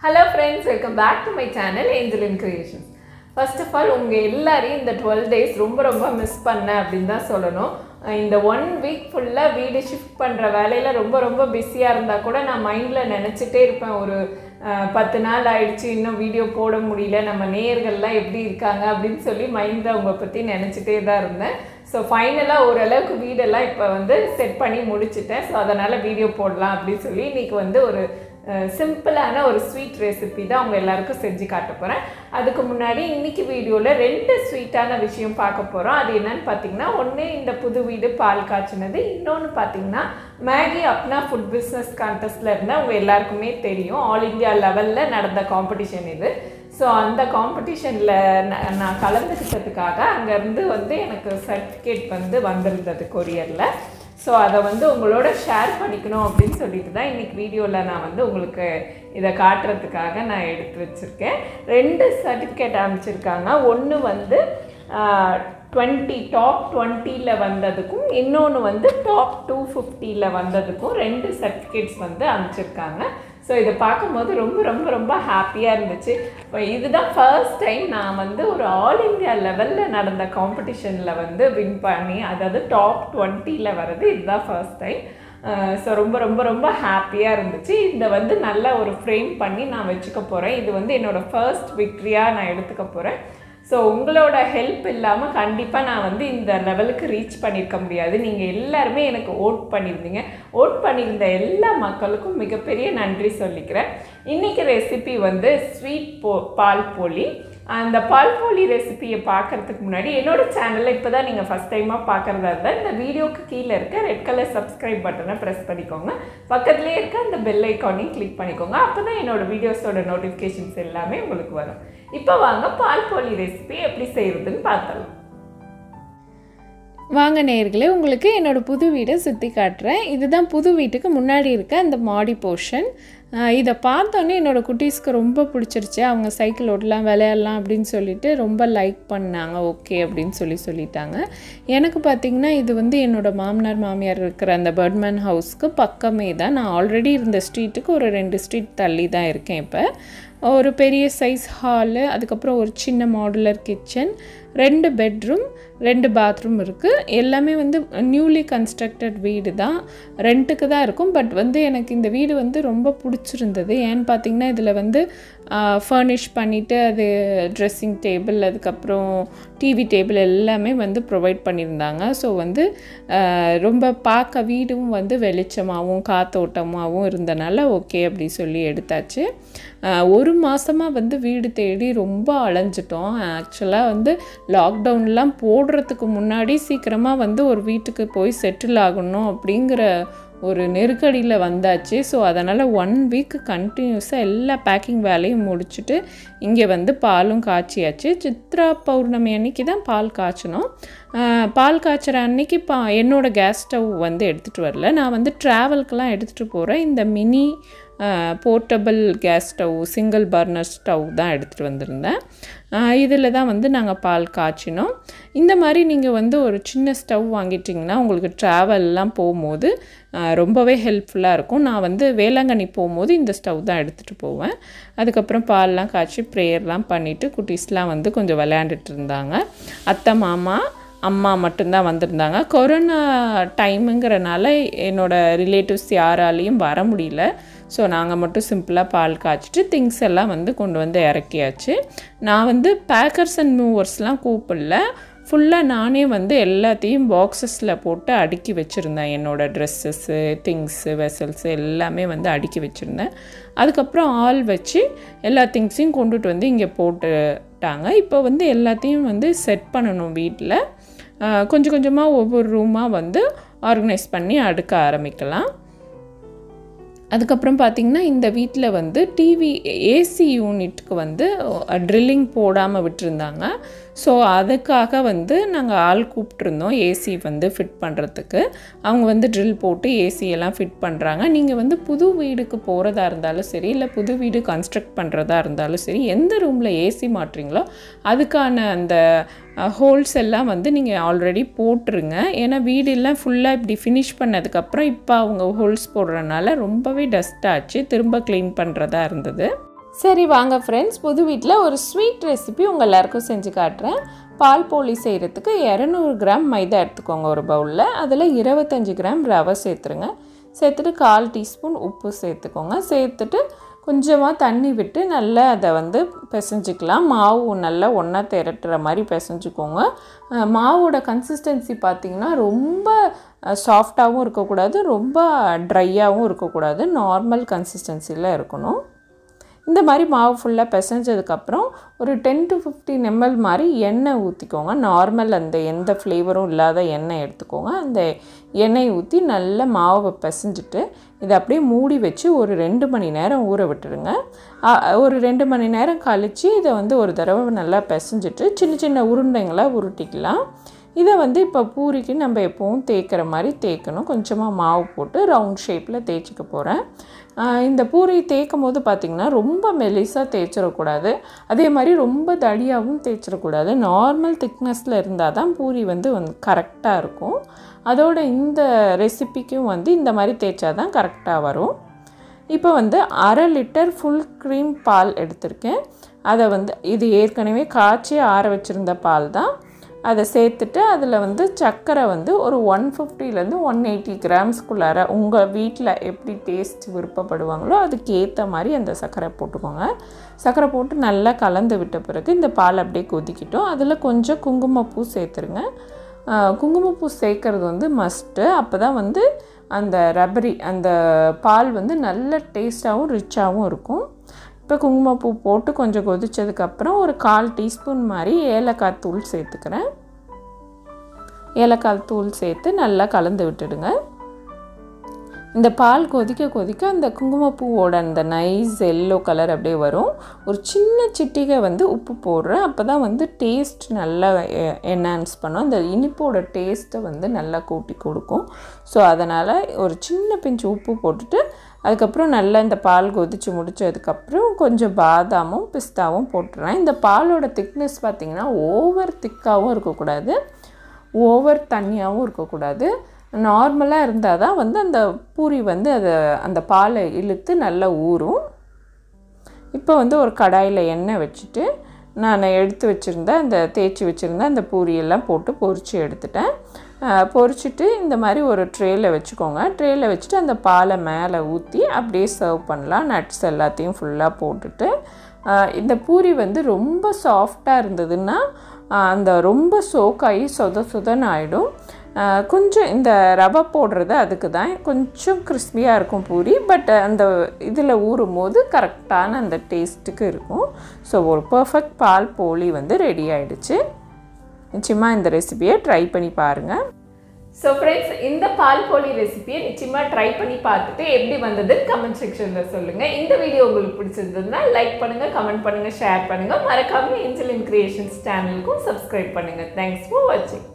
Hello friends, welcome back to my channel Angeline Creations. First of all, உங்க எல்லாரையும் இந்த 12 days ரொம்ப miss பண்ணேன் அப்படினு தான் சொல்லணும். இந்த 1 week ஃபுல்லா வீடு ஷிஃப்ட் பண்ற வேலையில ரொம்ப பிஸியா இருந்தா கூட நான் மைண்ட்ல நினைச்சிட்டே இருப்பேன். ஒரு 10 நாள் ஆயிடுச்சு இன்னும் வீடியோ போட முடியல, நம்ம நேயர்கள்லாம் எப்படி இருக்காங்க அப்படினு சொல்லி மைண்ட்ல உங்க பத்தி நினைச்சிட்டே தான் இருந்தேன். ஸோ ஃபைனலாக ஓரளவுக்கு வீடெல்லாம் இப்போ வந்து செட் பண்ணி முடிச்சிட்டேன். ஸோ அதனால் வீடியோ போடலாம் அப்படின்னு சொல்லி இன்றைக்கி வந்து ஒரு சிம்பிளான ஒரு ஸ்வீட் ரெசிபி தான் அவங்க எல்லாருக்கும் செஞ்சு காட்ட போகிறேன். அதுக்கு முன்னாடி இன்றைக்கி வீடியோவில் 2 ஸ்வீட்டான விஷயம் பார்க்க போகிறோம். அது என்னன்னு பார்த்தீங்கன்னா, ஒன்று இந்த புது வீடு பால் காய்ச்சினது, இன்னொன்று பார்த்தீங்கன்னா மேகி அப்னா ஃபுட் பிஸ்னஸ் கான்டெஸ்ட்டில் இருந்தால் அவங்க எல்லாருக்குமே தெரியும், ஆல் இந்தியா லெவலில் நடந்த காம்படிஷன் இது. ஸோ அந்த காம்படிஷனில் நான் கலந்துக்கிட்டதுக்காக அங்கேருந்து வந்து எனக்கு சர்டிஃபிகேட் வந்து வந்திருந்தது கொரியரில். ஸோ அதை வந்து உங்களோட ஷேர் பண்ணிக்கணும் அப்படின்னு சொல்லிட்டு தான் இன்றைக்கி வீடியோவில் நான் வந்து உங்களுக்கு இதை காட்டுறதுக்காக நான் எடுத்து வச்சுருக்கேன். 2 சர்டிஃபிகேட் அமைச்சிருக்காங்க. ஒன்று வந்து டாப் 20ல் வந்ததுக்கும், இன்னொன்று வந்து டாப் 250ல் வந்ததுக்கும் 2 சர்டிஃபிகேட்ஸ் வந்து அமைச்சிருக்காங்க. ஸோ இதை பார்க்கும்போது ரொம்ப ஹாப்பியாக இருந்துச்சு. இதுதான் ஃபர்ஸ்ட் டைம் நான் வந்து ஒரு ஆல் இந்தியா லெவலில் நடந்த காம்படிஷனில் வந்து வின் பண்ணி, அதாவது டாப் 20ல் வர்றது இதுதான் ஃபர்ஸ்ட் டைம். ஸோ ரொம்ப ஹாப்பியாக இருந்துச்சு. இதை வந்து நல்லா ஒரு ஃப்ரேம் பண்ணி நான் வச்சுக்க போகிறேன். இது வந்து என்னோடய ஃபர்ஸ்ட் விக்ட்ரியாக நான் எடுத்துக்க போகிறேன். ஸோ உங்களோட ஹெல்ப் இல்லாமல் கண்டிப்பாக நான் வந்து இந்த லெவலுக்கு ரீச் பண்ணியிருக்க முடியாது. நீங்கள் எல்லாருமே எனக்கு ஓட் பண்ணியிருந்தீங்க. ஓட் பண்ணியிருந்த எல்லா மக்களுக்கும் மிகப்பெரிய நன்றி சொல்லிக்கிறேன். இன்றைக்கி ரெசிபி வந்து பால் போலி. அந்த பால் போலி ரெசிபியை பார்க்குறதுக்கு முன்னாடி என்னோடய சேனலில் இப்போ தான் நீங்கள் ஃபஸ்ட் டைமாக பார்க்குறதா இருந்தால் இந்த வீடியோக்கு கீழே இருக்க ரெட் கலர் சப்ஸ்கிரைப் பட்டனை ப்ரெஸ் பண்ணிக்கோங்க. பக்கத்துலேயே இருக்க அந்த பெல் ஐக்கானையும் கிளிக் பண்ணிக்கோங்க. அப்போ தான் என்னோடய வீடியோஸோட நோட்டிஃபிகேஷன்ஸ் எல்லாமே உங்களுக்கு வரும். இப்போ வாங்க பால் போலி ரெசிபி எப்படி செய்கிறதுன்னு பார்த்தலாம். வாங்க நேயர்களே, உங்களுக்கு என்னோடய புது வீடை சுற்றி காட்டுறேன். இதுதான் புது வீட்டுக்கு முன்னாடி இருக்க அந்த மாடி போர்ஷன். இதை பார்த்தோன்னே என்னோடய குட்டீஸ்க்கு ரொம்ப பிடிச்சிருச்சு. அவங்க சைக்கிள் ஓட்டலாம், விளையாடலாம் அப்படின்னு சொல்லிட்டு ரொம்ப லைக் பண்ணாங்க. ஓகே அப்படின்னு சொல்லிட்டாங்க. எனக்கு பார்த்திங்கன்னா இது வந்து என்னோடய மாமனார் மாமியார் இருக்கிற அந்த பர்ட்மேன் ஹவுஸ்க்கு பக்கமே தான். நான் ஆல்ரெடி இருந்த ஸ்ட்ரீட்டுக்கு ஒரு 2 ஸ்ட்ரீட் தள்ளி தான் இருக்கேன். இப்போ ஒரு பெரிய சைஸ் ஹாலு, அதுக்கப்புறம் ஒரு சின்ன மாடுலர் கிச்சன், 2 பெட்ரூம், 2 பாத்ரூம் இருக்குது. எல்லாமே வந்து நியூலி கன்ஸ்ட்ரக்டட் வீடு தான், ரெண்ட்டுக்கு தான் இருக்கும். பட் வந்து எனக்கு இந்த வீடு வந்து ரொம்ப பிடிச்சிருந்தது. ஏன்னு பார்த்திங்கன்னா இதில் வந்து ஃபர்னிஷ் பண்ணிவிட்டு அது ட்ரெஸ்ஸிங் டேபிள், அதுக்கப்புறம் டிவி டேபிள் எல்லாமே வந்து ப்ரொவைட் பண்ணியிருந்தாங்க. ஸோ வந்து ரொம்ப பார்க்க வீடும் வந்து வெளிச்சமாகவும் காத்தோட்டமாகவும் இருந்தனால ஓகே அப்படி சொல்லி எடுத்தாச்சு. 1 மாதமாக வந்து வீடு தேடி ரொம்ப அலைஞ்சிட்டோம். ஆக்சுவலாக வந்து லாக்டவுன்லாம் போடுறதுக்கு முன்னாடி சீக்கிரமாக வந்து ஒரு வீட்டுக்கு போய் செட்டில் ஆகணும் அப்படிங்கிற ஒரு நெருக்கடியில் வந்தாச்சு. ஸோ அதனால் 1 வீக் கண்டினியூஸாக எல்லா பேக்கிங் வேலையும் முடிச்சுட்டு இங்கே வந்து பாலும் காய்ச்சியாச்சு. சித்ரா பௌர்ணமி அன்னைக்கு தான் பால் காய்ச்சினோம். பால் காய்ச்சுற அன்னைக்கு என்னோடய கேஸ் ஸ்டவ் வந்து எடுத்துகிட்டு வரல. நான் வந்து ட்ராவல்க்கெலாம் எடுத்துகிட்டு போகிறேன். இந்த mini portable gas stove, single burner stove தான் எடுத்துகிட்டு வந்திருந்தேன். இதில் தான் வந்து நாங்கள் பால் காய்ச்சினோம். இந்த மாதிரி நீங்கள் வந்து ஒரு சின்ன ஸ்டவ் வாங்கிட்டிங்கன்னா உங்களுக்கு ட்ராவல்லாம் போகும்போது ரொம்பவே ஹெல்ப்ஃபுல்லாக இருக்கும். நான் வந்து வேளாங்கண்ணி போகும்போது இந்த ஸ்டவ் தான் எடுத்துகிட்டு போவேன். அதுக்கப்புறம் பால்லாம் காய்ச்சி ப்ரேயர்லாம் பண்ணிவிட்டு குட்டீஸ்லாம் வந்து கொஞ்சம் விளையாண்டுட்டு இருந்தாங்க. அத்தை மாமா அம்மா மட்டும்தான் வந்திருந்தாங்க. கொரோனா டைமுங்கிறனால என்னோடய ரிலேட்டிவ்ஸ் யாராலையும் வர முடியல. ஸோ நாங்கள் மட்டும் சிம்பிளாக பால் காய்ச்சிட்டு திங்ஸ் எல்லாம் வந்து கொண்டு வந்து இறக்கியாச்சு. நான் வந்து பேக்கர்ஸ் அண்ட் மூவர்ஸ்லாம் கூப்பிடல, ஃபுல்லாக நானே வந்து எல்லாத்தையும் பாக்ஸஸில் போட்டு அடுக்கி வச்சுருந்தேன். என்னோடய ட்ரெஸ்ஸஸ்ஸு, திங்ஸு, வெசல்ஸு எல்லாமே வந்து அடுக்கி வச்சுருந்தேன். அதுக்கப்புறம் ஆள் வச்சு எல்லா திங்ஸையும் கொண்டுட்டு வந்து இங்கே போட்டுட்டாங்க. இப்போ வந்து எல்லாத்தையும் வந்து செட் பண்ணணும் வீட்டில். கொஞ்சம் கொஞ்சமாக ஒவ்வொரு ரூமாக வந்து ஆர்கனைஸ் பண்ணி அடுக்க ஆரம்பிக்கலாம். அதுக்கப்புறம் பார்த்திங்கன்னா இந்த வீட்டில் வந்து ஏசி யூனிட்டுக்கு வந்து ட்ரில்லிங் போடாமல் விட்டுருந்தாங்க. ஸோ அதுக்காக வந்து நாங்கள் ஆள் கூப்பிட்ருந்தோம் ஏசி வந்து ஃபிட் பண்ணுறதுக்கு. அவங்க வந்து ட்ரில் போட்டு ஏசியெல்லாம் ஃபிட் பண்ணுறாங்க. நீங்கள் வந்து புது வீடுக்கு போகிறதா இருந்தாலும் சரி, இல்லை புது வீடு கன்ஸ்ட்ரக்ட் பண்ணுறதா இருந்தாலும் சரி, எந்த ரூமில் ஏசி மாட்டுறீங்களோ அதுக்கான அந்த ஹோல்ஸ் எல்லாம் வந்து நீங்கள் ஆல்ரெடி போட்டுருங்க. ஏன்னா வீடெல்லாம் ஃபுல்லாக இப்படி ஃபினிஷ் பண்ணதுக்கப்புறம் இப்போ அவங்க ஹோல்ஸ் போடுறதுனால ரொம்பவே டஸ்ட் ஆச்சு, திரும்ப க்ளீன் பண்ணுறதா இருந்தது. சரி வாங்க ஃப்ரெண்ட்ஸ், புது வீட்டில் ஒரு ஸ்வீட் ரெசிபி உங்கள் எல்லாருக்கும் செஞ்சு காட்டுறேன். பால் போலி செய்கிறதுக்கு 200 கிராம் மைதா எடுத்துக்கோங்க ஒரு பவுலில். அதில் 25 கிராம் ரவை சேர்த்துருங்க. சேர்த்துட்டு 1/4 டீஸ்பூன் உப்பு சேர்த்துக்கோங்க. சேர்த்துட்டு கொஞ்சமாக தண்ணி விட்டு நல்லா அதை வந்து பிசைஞ்சிக்கலாம். மாவு நல்லா ஒன்றா திரட்டுற மாதிரி பிசைஞ்சிக்கோங்க. மாவோட கன்சிஸ்டன்சி பார்த்திங்கன்னா ரொம்ப சாஃப்டாகவும் இருக்கக்கூடாது, ரொம்ப ட்ரையாகவும் இருக்கக்கூடாது, நார்மல் கன்சிஸ்டன்சியில் இருக்கணும். இந்த மாதிரி மாவு ஃபுல்லாக பிசைஞ்சதுக்கப்புறம் ஒரு 10 to 15 ml மாதிரி எண்ணெய் ஊற்றிக்கோங்க. நார்மல் அந்த எந்த ஃப்ளேவரும் இல்லாத எண்ணெய் எடுத்துக்கோங்க. அந்த எண்ணெய் ஊற்றி நல்லா மாவை பிசைஞ்சிட்டு இதை அப்படியே மூடி வச்சு ஒரு 2 மணி நேரம் ஊற விட்டுடுங்க. ஒரு 2 மணி நேரம் கழித்து இதை வந்து ஒரு தடவை நல்லா பிசைஞ்சிட்டு சின்ன சின்ன உருண்டைங்களாக உருட்டிக்கலாம். இதை வந்து இப்போ பூரிக்கு நம்ம எப்போவும் தேய்க்கிற மாதிரி தேய்க்கணும். கொஞ்சமாக மாவு போட்டு ரவுண்ட் ஷேப்பில் தேய்ச்சிக்க போகிறேன். இந்த பூரி தேய்க்கும் போது பார்த்திங்கன்னா ரொம்ப மெலிசாக தேய்ச்சிடக்கூடாது, அதே மாதிரி ரொம்ப தடியாகவும் தேய்ச்சிடக்கூடாது. நார்மல் திக்னஸில் இருந்தால் தான் பூரி வந்து கரெக்டாக இருக்கும். அதோட இந்த ரெசிபிக்கும் வந்து இந்த மாதிரி தேய்ச்சா தான் கரெக்டாக வரும். இப்போ வந்து 1/2 லிட்டர் ஃபுல் க்ரீம் பால் எடுத்திருக்கேன். அதை வந்து இது ஏற்கனவே காய்ச்சி ஆற வச்சுருந்த பால் தான். அதை சேர்த்துட்டு அதில் வந்து சர்க்கரை வந்து ஒரு 150 180 கிராம்ஸ்குள்ளார உங்கள் வீட்டில் எப்படி டேஸ்ட் விருப்பப்படுவாங்களோ அதுக்கு ஏற்ற மாதிரி அந்த சர்க்கரை போட்டுக்கோங்க. சர்க்கரை போட்டு நல்லா கலந்து விட்ட பிறகு இந்த பால் அப்படியே கொதிக்கிட்டோம். அதில் கொஞ்சம் குங்குமப்பூ சேர்த்துருங்க. குங்குமப்பூ சேர்க்கறது வந்து மஸ்ட்டு. அப்போ தான் வந்து அந்த ரப்பரி அந்த பால் வந்து நல்ல டேஸ்ட்டாகவும் ரிச்சாகவும் இருக்கும். இப்போ குங்குமப்பூ போட்டு கொஞ்சம் கொதித்ததுக்கப்புறம் ஒரு 1/4 டீஸ்பூன் மாதிரி ஏலக்காய் தூள் சேர்த்துக்கிறேன். ஏலக்காய் தூள் சேர்த்து நல்லா கலந்து விட்டுடுங்க. இந்த பால் கொதிக்க கொதிக்க அந்த குங்குமப்பூவோட அந்த நைஸ் எல்லோ கலர் அப்படியே வரும். ஒரு சின்ன சிட்டிகை வந்து உப்பு போடுறேன். அப்போ தான் வந்து டேஸ்ட் நல்லா என்ஹான்ஸ் பண்ணும். அந்த இனிப்போட டேஸ்ட்டை வந்து நல்லா கூட்டி கொடுக்கும். ஸோ அதனால் ஒரு சின்ன பிஞ்சு உப்பு போட்டுட்டு அதுக்கப்புறம் நல்லா இந்த பால் கொதித்து முடித்ததுக்கப்புறம் கொஞ்சம் பாதாமும் பிஸ்தாவும் போட்டுறேன். இந்த பாலோட திக்னஸ் பார்த்திங்கன்னா ஓவர் திக்காகவும் இருக்கக்கூடாது, ஓவர் தண்ணியாகவும் இருக்கக்கூடாது. நார்மலாக இருந்தால் தான் வந்து அந்த பூரி வந்து அந்த பாலை இழுத்து நல்லா ஊறும். இப்போ வந்து ஒரு கடாயில் எண்ணெய் வச்சுட்டு நான் எடுத்து வச்சுருந்த அந்த தேய்ச்சி வச்சுருந்த அந்த பூரியெல்லாம் போட்டு பொரித்து எடுத்துட்டேன். பொரிச்சிட்டு இந்த மாதிரி ஒரு ட்ரேயில் வச்சுக்கோங்க. ட்ரேயில் வச்சுட்டு அந்த பாலை மேலே ஊற்றி அப்படியே சர்வ் பண்ணலாம். நட்ஸ் எல்லாத்தையும் ஃபுல்லாக போட்டுட்டு இந்த பூரி வந்து ரொம்ப சாஃப்டாக இருந்ததுன்னா அந்த ரொம்ப சோக்காகி சொதன்னு ஆகிடும். கொஞ்சம் இந்த ரவை போடுறது அதுக்கு தான் கொஞ்சம் கிறிஸ்பியாக இருக்கும் பூரி. பட் அந்த இதில் ஊறும் போது கரெக்டான அந்த டேஸ்ட்டுக்கு இருக்கும். ஸோ ஒரு பர்ஃபெக்ட் பால் போலி வந்து ரெடி ஆகிடுச்சு. நிச்சயமாக இந்த ரெசிபியை ட்ரை பண்ணி பாருங்கள். ஸோ ஃப்ரெண்ட்ஸ், இந்த பால் போலி ரெசிபியை நிச்சயமாக ட்ரை பண்ணி பார்த்துட்டு எப்படி வந்தது கமெண்ட் செக்ஷனில் சொல்லுங்கள். இந்த வீடியோ உங்களுக்கு பிடிச்சிருந்ததுன்னா லைக் பண்ணுங்கள், கமெண்ட் பண்ணுங்கள், ஷேர் பண்ணுங்கள். மறக்காமல் ஏஞ்சலின் கிரியேஷன்ஸ் சேனலுக்கும் சப்ஸ்கிரைப் பண்ணுங்கள். தேங்க்ஸ் ஃபார் வாட்சிங்.